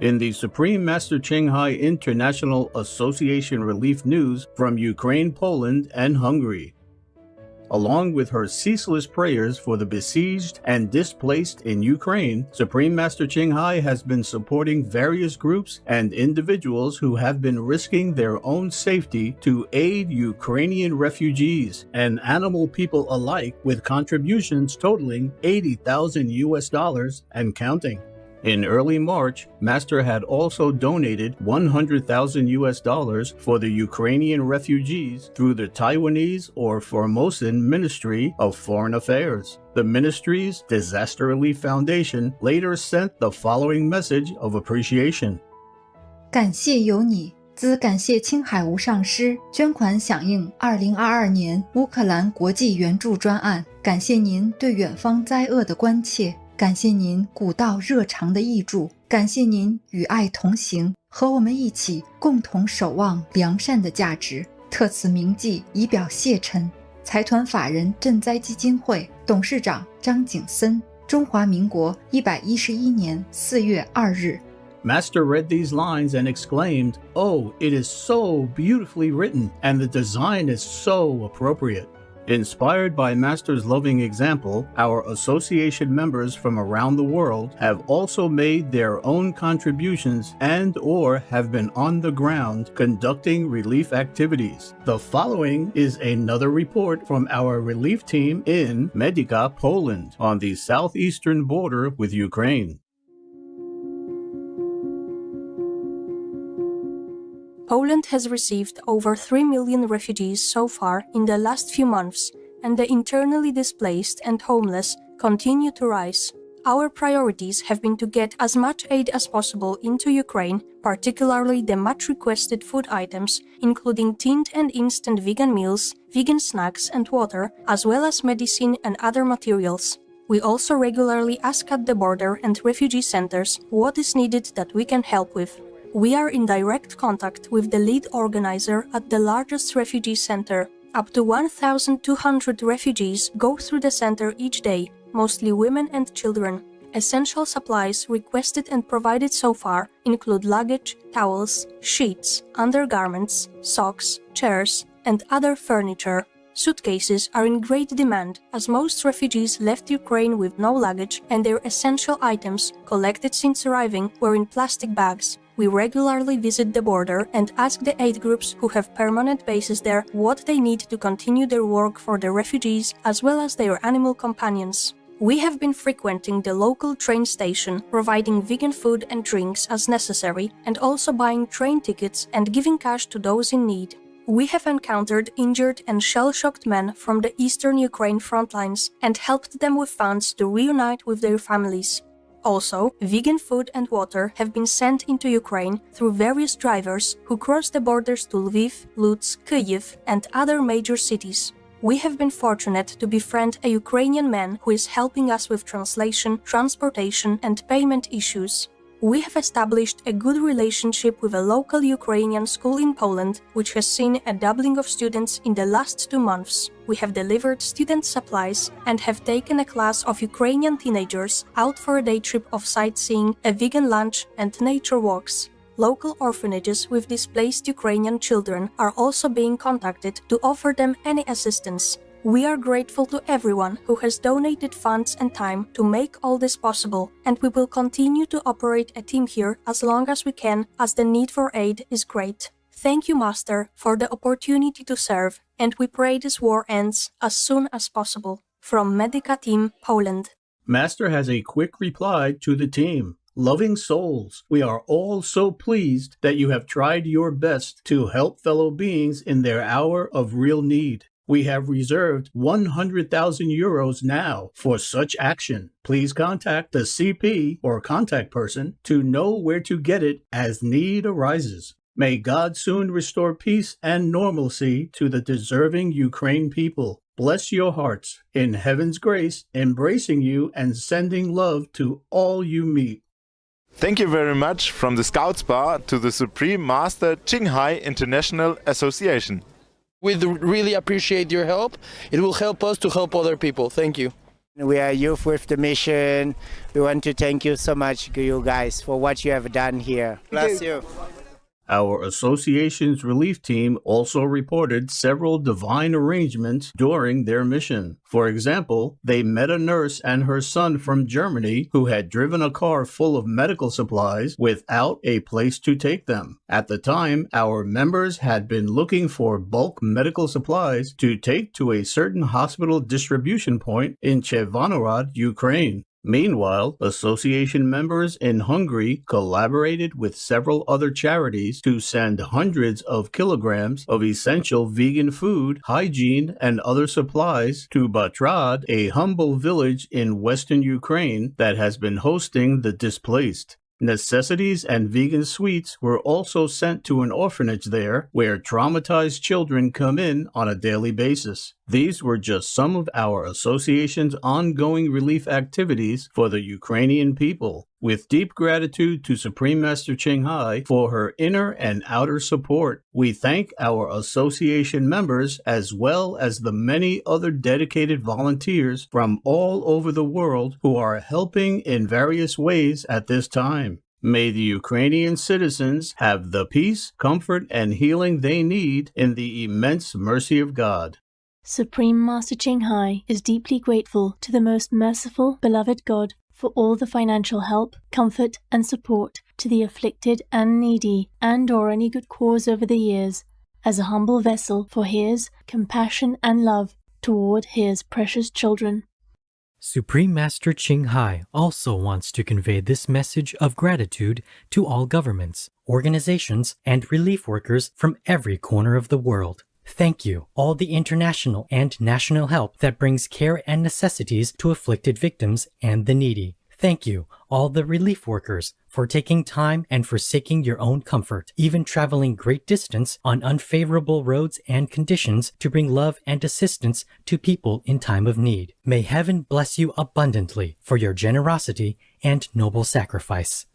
In the Supreme Master Qinghai International Association relief news from Ukraine, Poland, and Hungary. Along with her ceaseless prayers for the besieged and displaced in Ukraine, Supreme Master Qinghai has been supporting various groups and individuals who have been risking their own safety to aid Ukrainian refugees and animal people alike with contributions totaling $80,000 and counting. In early March, Master had also donated $100,000 for the Ukrainian refugees through the Taiwanese or Formosan Ministry of Foreign Affairs. The ministry's Disaster Relief Foundation later sent the following message of appreciation. 感谢有你，兹感谢青海无上师捐款响应2022年乌克兰国际援助专案，感谢您对远方灾厄的关切。感谢您古道热肠的义助，感谢您与爱同行，和我们一起共同守望良善的价值。特此铭记，以表谢忱。财团法人赈灾基金会董事长张景森，中华民国111年4月2日。Master read these lines and exclaimed, "Oh, it is so beautifully written, and the design is so appropriate." Inspired by Master's loving example, our association members from around the world have also made their own contributions and/or have been on the ground conducting relief activities. The following is another report from our relief team in Medyka, Poland, on the southeastern border with Ukraine. Poland has received over 3 million refugees so far in the last few months, and the internally displaced and homeless continue to rise. Our priorities have been to get as much aid as possible into Ukraine, particularly the much-requested food items, including tinned and instant vegan meals, vegan snacks and water, as well as medicine and other materials. We also regularly ask at the border and refugee centers what is needed that we can help with. We are in direct contact with the lead organizer at the largest refugee center. Up to 1,200 refugees go through the center each day, mostly women and children. Essential supplies requested and provided so far include luggage, towels, sheets, undergarments, socks, chairs, and other furniture. Suitcases are in great demand, as most refugees left Ukraine with no luggage, and their essential items, collected since arriving, were in plastic bags. We regularly visit the border and ask the aid groups who have permanent bases there what they need to continue their work for the refugees as well as their animal companions. We have been frequenting the local train station, providing vegan food and drinks as necessary, and also buying train tickets and giving cash to those in need. We have encountered injured and shell-shocked men from the eastern Ukraine front lines and helped them with funds to reunite with their families. Also, vegan food and water have been sent into Ukraine through various drivers who cross the borders to Lviv, Lutsk, Kyiv, and other major cities. We have been fortunate to befriend a Ukrainian man who is helping us with translation, transportation, and payment issues. We have established a good relationship with a local Ukrainian school in Poland, which has seen a doubling of students in the last 2 months. We have delivered student supplies and have taken a class of Ukrainian teenagers out for a day trip of sightseeing, a vegan lunch, and nature walks. Local orphanages with displaced Ukrainian children are also being contacted to offer them any assistance. We are grateful to everyone who has donated funds and time to make all this possible, and we will continue to operate a team here as long as we can, as the need for aid is great. Thank you, Master, for the opportunity to serve, and we pray this war ends as soon as possible. From Medyka Team, Poland. Master has a quick reply to the team. Loving souls, we are all so pleased that you have tried your best to help fellow beings in their hour of real need. We have reserved 100,000 euros now for such action. Please contact the CP or contact person to know where to get it as need arises. May God soon restore peace and normalcy to the deserving Ukraine people. Bless your hearts in heaven's grace, embracing you and sending love to all you meet. Thank you very much from the Scouts Bar to the Supreme Master Qinghai International Association. We really appreciate your help. It will help us to help other people. Thank you. We are youth with the mission. We want to thank you so much, you guys, for what you have done here. Bless you. Our association's relief team also reported several divine arrangements during their mission. For example, they met a nurse and her son from Germany who had driven a car full of medical supplies without a place to take them. At the time, our members had been looking for bulk medical supplies to take to a certain hospital distribution point in Chevanorad, Ukraine. Meanwhile, association members in Hungary collaborated with several other charities to send hundreds of kilograms of essential vegan food, hygiene, and other supplies to Batrad, a humble village in western Ukraine that has been hosting the displaced. Necessities and vegan sweets were also sent to an orphanage there where traumatized children come in on a daily basis. These were just some of our association's ongoing relief activities for the Ukrainian people. With deep gratitude to Supreme Master Ching Hai for her inner and outer support, we thank our association members as well as the many other dedicated volunteers from all over the world who are helping in various ways at this time. May the Ukrainian citizens have the peace, comfort, and healing they need in the immense mercy of God. Supreme Master Ching Hai is deeply grateful to the most merciful, beloved God for all the financial help, comfort, and support to the afflicted and needy and/or any good cause over the years, as a humble vessel for His compassion and love toward His precious children. Supreme Master Ching Hai also wants to convey this message of gratitude to all governments, organizations, and relief workers from every corner of the world. Thank you, all the international and national help that brings care and necessities to afflicted victims and the needy. Thank you, all the relief workers, for taking time and forsaking your own comfort, even traveling great distance on unfavorable roads and conditions to bring love and assistance to people in time of need. May heaven bless you abundantly for your generosity and noble sacrifice.